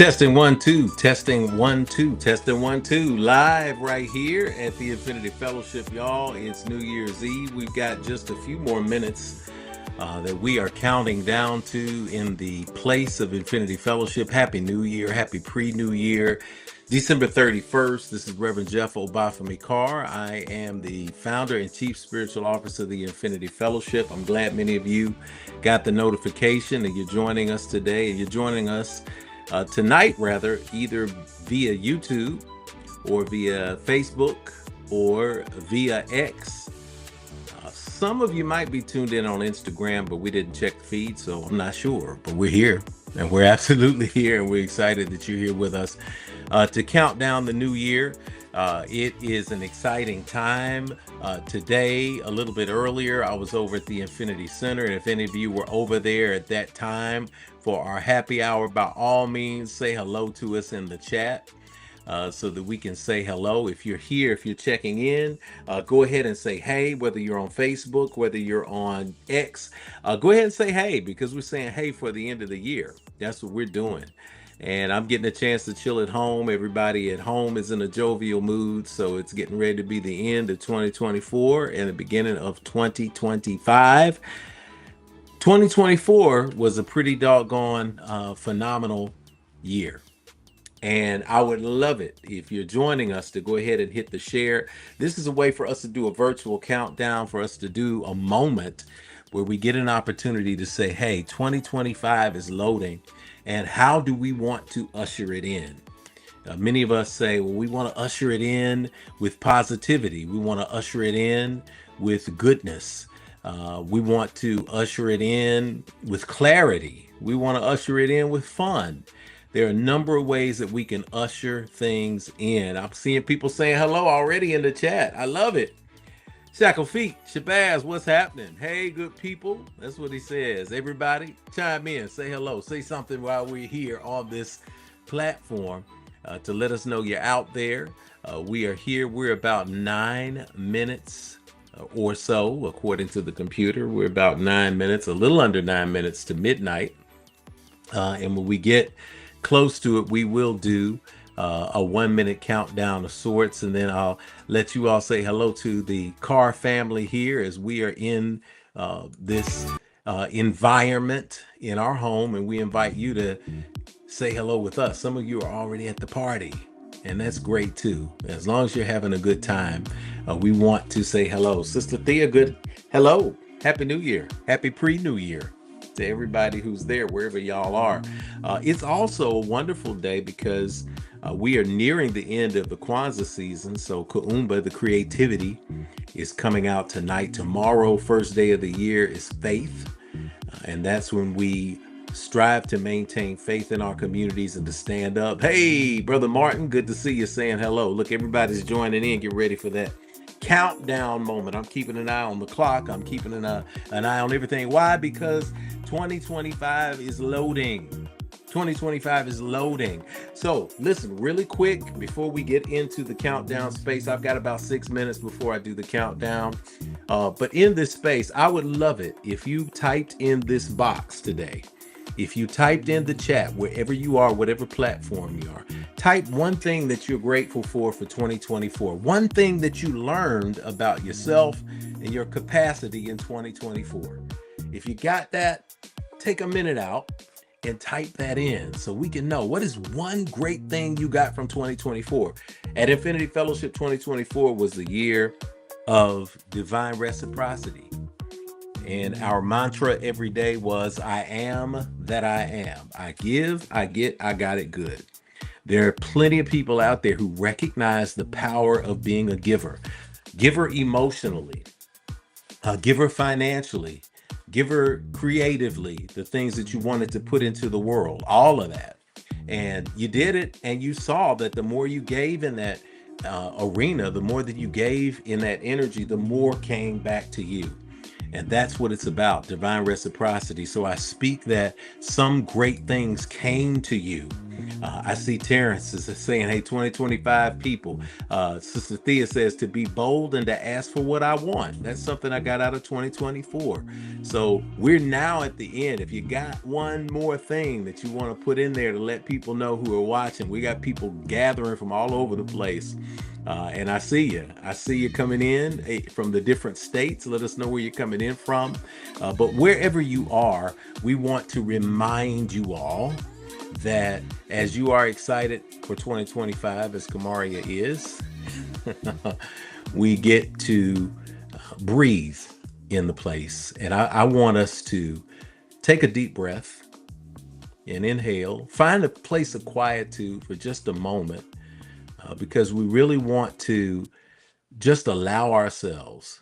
Testing 1 2, testing 1 2, testing 1 2, live right here at the Infinity Fellowship, y'all. It's New Year's Eve. We've got just a few more minutes that we are counting down to in the place of Infinity Fellowship. Happy New Year, happy pre-New Year. December 31st, this is Reverend Jeff Obafemi Carr. I am the founder and chief spiritual officer of the Infinity Fellowship. I'm glad many of you got the notification and you're joining us today, and you're joining us tonight, rather, either via YouTube or via Facebook or via X. Some of you might be tuned in on Instagram, but we didn't check the feed, so I'm not sure. But we're here, and we're absolutely here, and we're excited that you're here with us to count down the new year. It is an exciting time. Today, a little bit earlier, I was over at the Infinity Center, and if any of you were over there at that time for our happy hour, by all means, say hello to us in the chat. So that we can say hello. If you're here, if you're checking in, go ahead and say hey, whether you're on Facebook, whether you're on X, go ahead and say hey, because we're saying hey for the end of the year. That's what we're doing. And I'm getting a chance to chill at home. Everybody at home is in a jovial mood. So it's getting ready to be the end of 2024 and the beginning of 2025. 2024 was a pretty doggone phenomenal year. And I would love it if you're joining us to go ahead and hit the share. This is a way for us to do a virtual countdown, for us to do a moment where we get an opportunity to say, hey, 2025 is loading. And how do we want to usher it in? Many of us say, well, we want to usher it in with positivity. We want to usher it in with goodness. We want to usher it in with clarity. We want to usher it in with fun. There are a number of ways that we can usher things in. I'm seeing people saying hello already in the chat. I love it. Shackle Feet, Shabazz, what's happening? Hey, good people. That's what he says. Everybody, chime in, say hello, say something while we're here on this platform to let us know you're out there. We are here. We're about 9 minutes or so, according to the computer. We're about 9 minutes, a little under 9 minutes to midnight. And when we get close to it, we will do a 1 minute countdown of sorts, and then I'll let you all say hello to the Carr family here as we are in this environment in our home, and we invite you to say hello with us. Some of you are already at the party, and that's great too. As long as you're having a good time, we want to say hello. Sister Thea, good hello. Happy New Year. Happy pre-New Year to everybody who's there, wherever y'all are. It's also a wonderful day because we are nearing the end of the Kwanzaa season. So Kuumba, the creativity, is coming out tonight. Tomorrow, first day of the year, is faith. And that's when we strive to maintain faith in our communities and to stand up. Hey, Brother Martin, good to see you saying hello. Look, everybody's joining in. Get ready for that countdown moment. I'm keeping an eye on the clock. I'm keeping an eye on everything. Why? Because 2025 is loading. 2025 is loading. So listen, really quick, before we get into the countdown space, I've got about 6 minutes before I do the countdown. But in this space, I would love it if you typed in this box today. If you typed in the chat, wherever you are, whatever platform you are, type one thing that you're grateful for 2024. One thing that you learned about yourself and your capacity in 2024. If you got that, take a minute out and type that in so we can know what is one great thing you got from 2024. At Infinity Fellowship, 2024 was the year of divine reciprocity. And our mantra every day was, I am that I am. I give, I get, I got it good. There are plenty of people out there who recognize the power of being a giver. Giver emotionally, giver financially, giver creatively, the things that you wanted to put into the world, all of that. And you did it, and you saw that the more you gave in that arena, the more that you gave in that energy, the more came back to you. And that's what it's about, divine reciprocity. So I speak that some great things came to you. I see Terrence is saying, hey, 2025 people. Sister Thea says to be bold and to ask for what I want. That's something I got out of 2024. So we're now at the end. If you got one more thing that you want to put in there to let people know who are watching, we got people gathering from all over the place. And I see you. I see you coming in from the different states. Let us know where you're coming in from. But wherever you are, we want to remind you all that as you are excited for 2025, as Kamaria is, we get to breathe in the place. And I want us to take a deep breath and inhale, find a place of quietude for just a moment, because we really want to just allow ourselves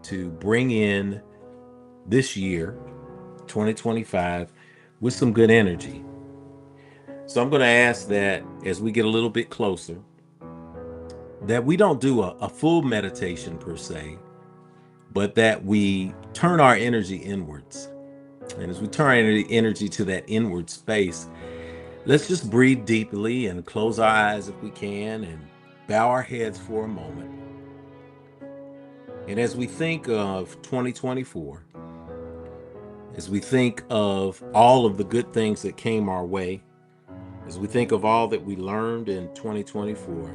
to bring in this year, 2025, with some good energy. So I'm going to ask that as we get a little bit closer, that we don't do a full meditation per se, but that we turn our energy inwards. And as we turn our energy to that inward space, let's just breathe deeply and close our eyes if we can and bow our heads for a moment. And as we think of 2024, as we think of all of the good things that came our way, as we think of all that we learned in 2024,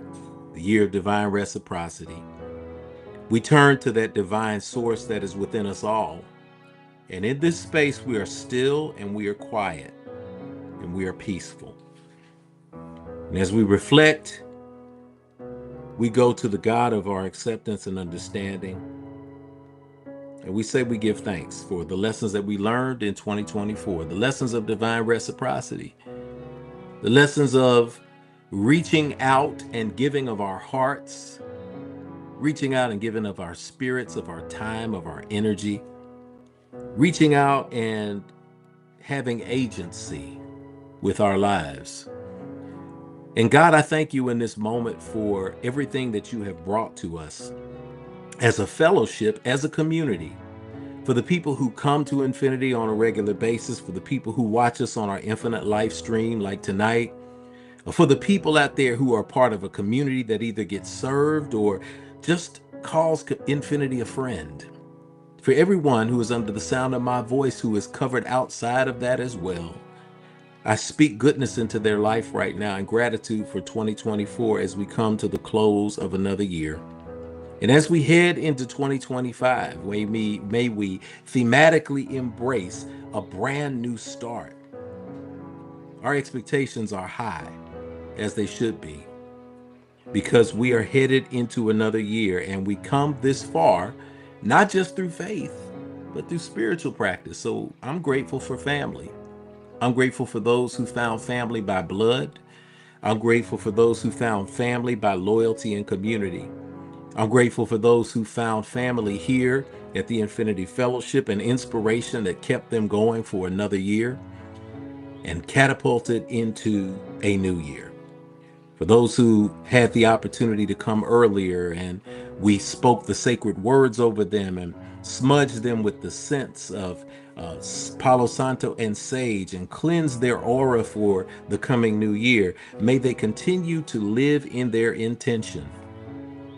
the year of divine reciprocity, we turn to that divine source that is within us all. And in this space, we are still and we are quiet and we are peaceful. And as we reflect, we go to the God of our acceptance and understanding. And we say we give thanks for the lessons that we learned in 2024, the lessons of divine reciprocity, the lessons of reaching out and giving of our hearts, reaching out and giving of our spirits, of our time, of our energy, reaching out and having agency with our lives. And God, I thank you in this moment for everything that you have brought to us as a fellowship, as a community, for the people who come to Infinity on a regular basis, for the people who watch us on our Infinite live stream like tonight, for the people out there who are part of a community that either gets served or just calls Infinity a friend. For everyone who is under the sound of my voice, who is covered outside of that as well, I speak goodness into their life right now and gratitude for 2024 as we come to the close of another year. And as we head into 2025, may we thematically embrace a brand new start. Our expectations are high, as they should be, because we are headed into another year and we come this far, not just through faith, but through spiritual practice. So I'm grateful for family. I'm grateful for those who found family by blood. I'm grateful for those who found family by loyalty and community. I'm grateful for those who found family here at the Infinity Fellowship and inspiration that kept them going for another year and catapulted into a new year. For those who had the opportunity to come earlier and we spoke the sacred words over them and smudged them with the scents of Palo Santo and sage and cleansed their aura for the coming new year, may they continue to live in their intention.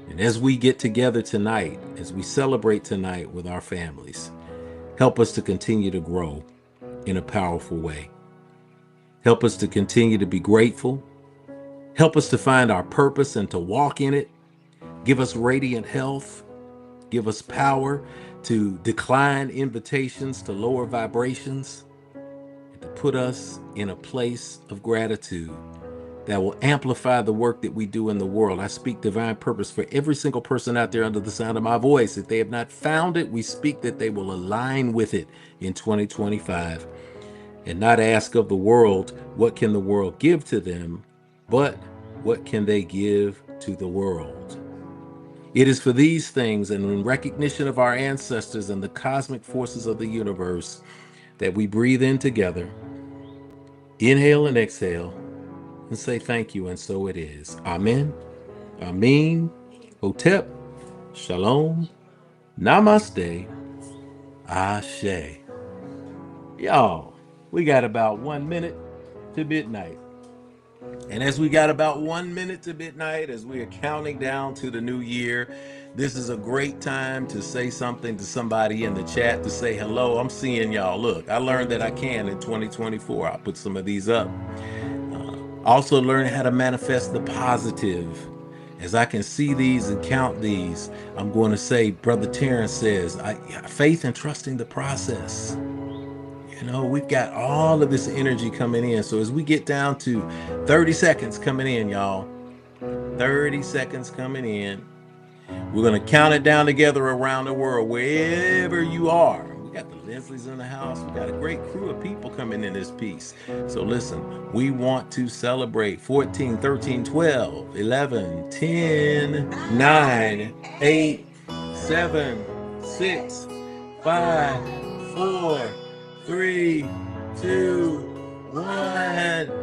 And as we get together tonight, as we celebrate tonight with our families, help us to continue to grow in a powerful way. Help us to continue to be grateful. Help us to find our purpose and to walk in it. Give us radiant health. Give us power to decline invitations to lower vibrations and to put us in a place of gratitude that will amplify the work that we do in the world. I speak divine purpose for every single person out there under the sound of my voice. If they have not found it, we speak that they will align with it in 2025 and not ask of the world, what can the world give to them, but what can they give to the world? It is for these things and in recognition of our ancestors and the cosmic forces of the universe that we breathe in together, inhale and exhale, and say thank you, and so it is. Amen. Amen. Hotep. Shalom. Namaste. Ashe. Y'all, we got about 1 minute to midnight. And as we got about 1 minute to midnight, as we are counting down to the new year, this is a great time to say something to somebody in the chat, to say hello. I'm seeing y'all. Look, I learned that I can in 2024. I'll put some of these up. Also learning how to manifest the positive. As I can see these and count these, I'm going to say, Brother Terrence says, faith and trusting the process. You know, we've got all of this energy coming in. So as we get down to 30 seconds coming in, y'all, 30 seconds coming in, we're going to count it down together around the world, wherever you are. We got the Leslies in the house. We got a great crew of people coming in this piece. So listen, we want to celebrate 14, 13, 12, 11, 10, 9, 8, 7, 6, 5, 4, 3, 2, 1.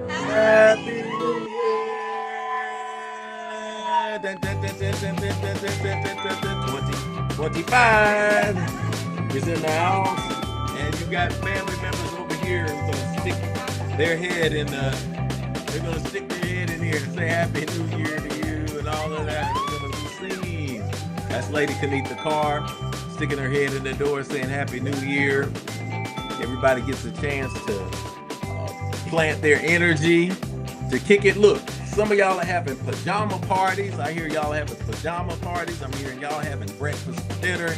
Happy New Year! 2025 is in the house, and you got family members over here who's gonna stick their head in they're gonna stick their head in here and say Happy New Year to you and all of that. We're gonna be singing. That's Lady Carr sticking her head in the door saying Happy New Year. Everybody gets a chance to plant their energy, to kick it. Look, some of y'all are having pajama parties. I hear y'all having pajama parties. I'm hearing y'all having breakfast for dinner.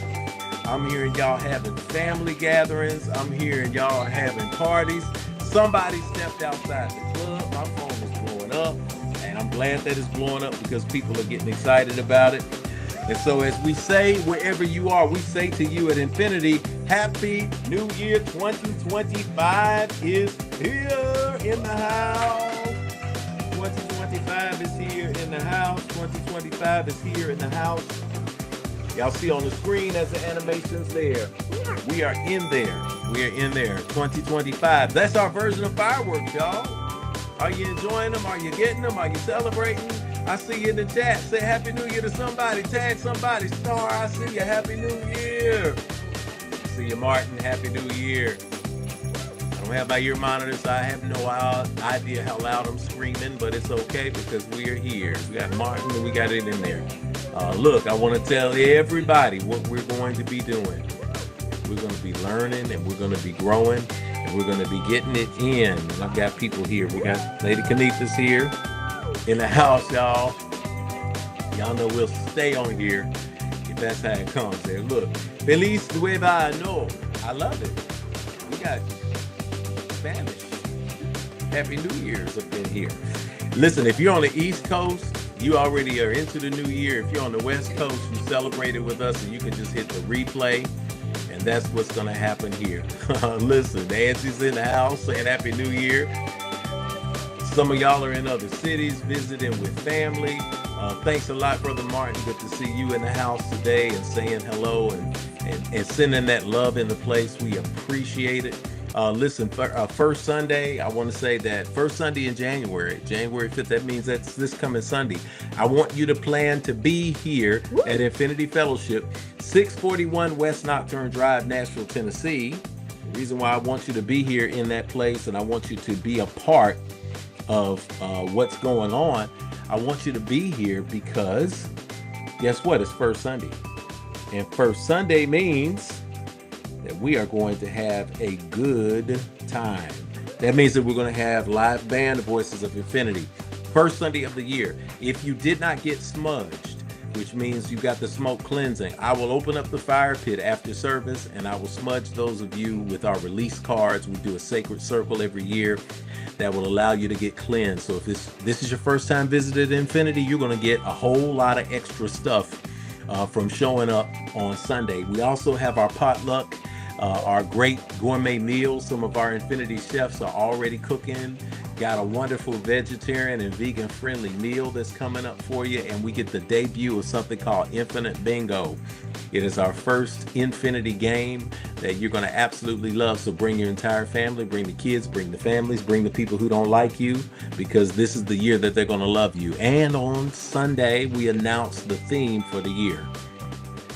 I'm hearing y'all having family gatherings. I'm hearing y'all having parties. Somebody stepped outside the club. My phone is blowing up, and I'm glad that it's blowing up because people are getting excited about it. And so as we say, wherever you are, we say to you at Infinity, Happy New Year. 2025 is here in the house. 2025 is here in the house. 2025 is here in the house. Y'all see on the screen as the animation's there. We are in there. We are in there. 2025. That's our version of fireworks, y'all. Are you enjoying them? Are you getting them? Are you celebrating? I see you in the chat. Say Happy New Year to somebody. Tag somebody. Star, I see you. Happy New Year. See you, Martin. Happy New Year. I don't have my ear monitor, so I have no idea how loud I'm screaming, but it's okay because we are here. We got Martin and we got it in there. Look, I want to tell everybody what we're going to be doing. We're going to be learning and we're going to be growing and we're going to be getting it in. And I've got people here. We got Lady Kanitha's here in the house, y'all. Y'all know we'll stay on here if that's how it comes there. Look, Feliz Nueva Ano. I love it. We got Spanish. Happy New Year's up in here. Listen, if you're on the East Coast, you already are into the new year. If you're on the West Coast, you celebrated with us and you can just hit the replay. And that's what's going to happen here. Listen, Nancy's in the house saying Happy New Year. Some of y'all are in other cities visiting with family. Thanks a lot, Brother Martin. Good to see you in the house today and saying hello and sending that love in the place. We appreciate it. Listen, first Sunday, I want to say that first Sunday in January 5th, that means that's this coming Sunday. I want you to plan to be here at Infinity Fellowship, 641 West Nocturne Drive, Nashville, Tennessee. The reason why I want you to be here in that place and I want you to be a part of what's going on, I want you to be here because guess what? It's first Sunday. And first Sunday means that we are going to have a good time. That means that we're going to have live band, Voices of Infinity. First Sunday of the year. If you did not get smudged, which means you got the smoke cleansing, I will open up the fire pit after service and I will smudge those of you with our release cards. We do a sacred circle every year that will allow you to get cleansed. So if this is your first time visited Infinity, you're going to get a whole lot of extra stuff from showing up on Sunday. We also have our potluck, our great gourmet meals. Some of our Infinity chefs are already cooking. Got a wonderful vegetarian and vegan friendly meal that's coming up for you. And we get the debut of something called Infinite Bingo. It is our first Infinity game that you're going to absolutely love. So bring your entire family, bring the kids, bring the families, bring the people who don't like you, because this is the year that they're going to love you. And on Sunday, we announce the theme for the year.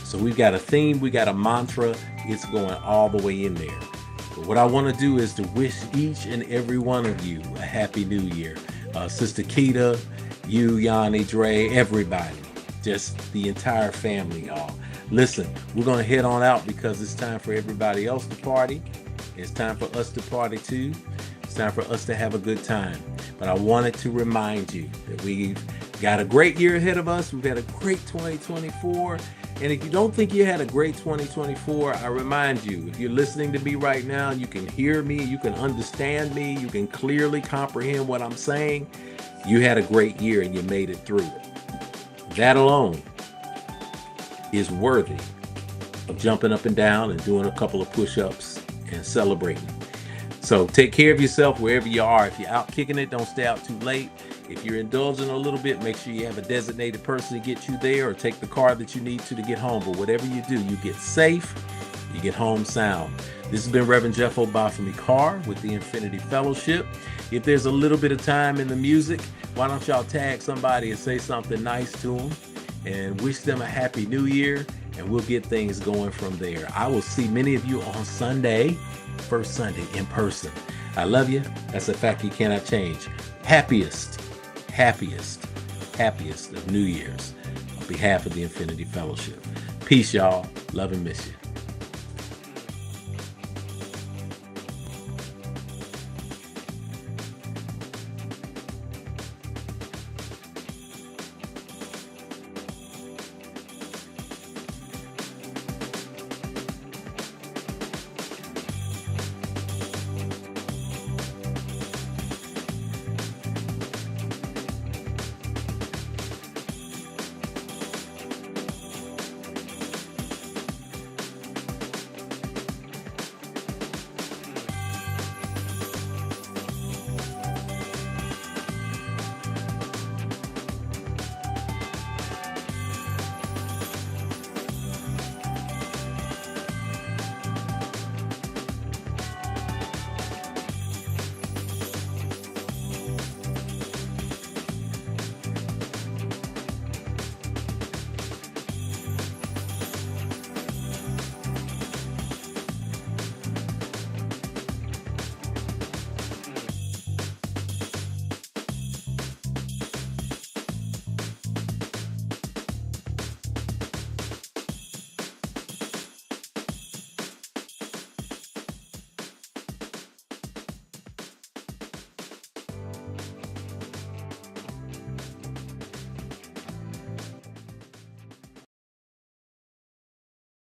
So we've got a theme, we got a mantra It's going all the way in there. But what I want to do is to wish each and every one of you a happy new year. Sister Keita, you, Yanni, Dre, everybody, just the entire family, y'all. Listen, we're going to head on out because it's time for everybody else to party. It's time for us to party too. It's time for us to have a good time. But I wanted to remind you that we've got a great year ahead of us. We've had a great 2024. And if you don't think you had a great 2024, I remind you, if you're listening to me right now, you can hear me, you can understand me, you can clearly comprehend what I'm saying, you had a great year and you made it through it. That alone is worthy of jumping up and down and doing a couple of push-ups and celebrating. So take care of yourself wherever you are. If you're out kicking it, don't stay out too late. If you're indulging a little bit, make sure you have a designated person to get you there, or take the car that you need to get home. But whatever you do, you get safe, you get home sound. This has been Reverend Jeff Obafemi Carr with the Infinity Fellowship. If there's a little bit of time in the music, why don't y'all tag somebody and say something nice to them and wish them a happy new year, and we'll get things going from there. I will see many of you on Sunday, first Sunday in person. I love you. That's a fact you cannot change. Happiest of New Year's on behalf of the Infinity Fellowship. Peace, y'all. Love and miss you.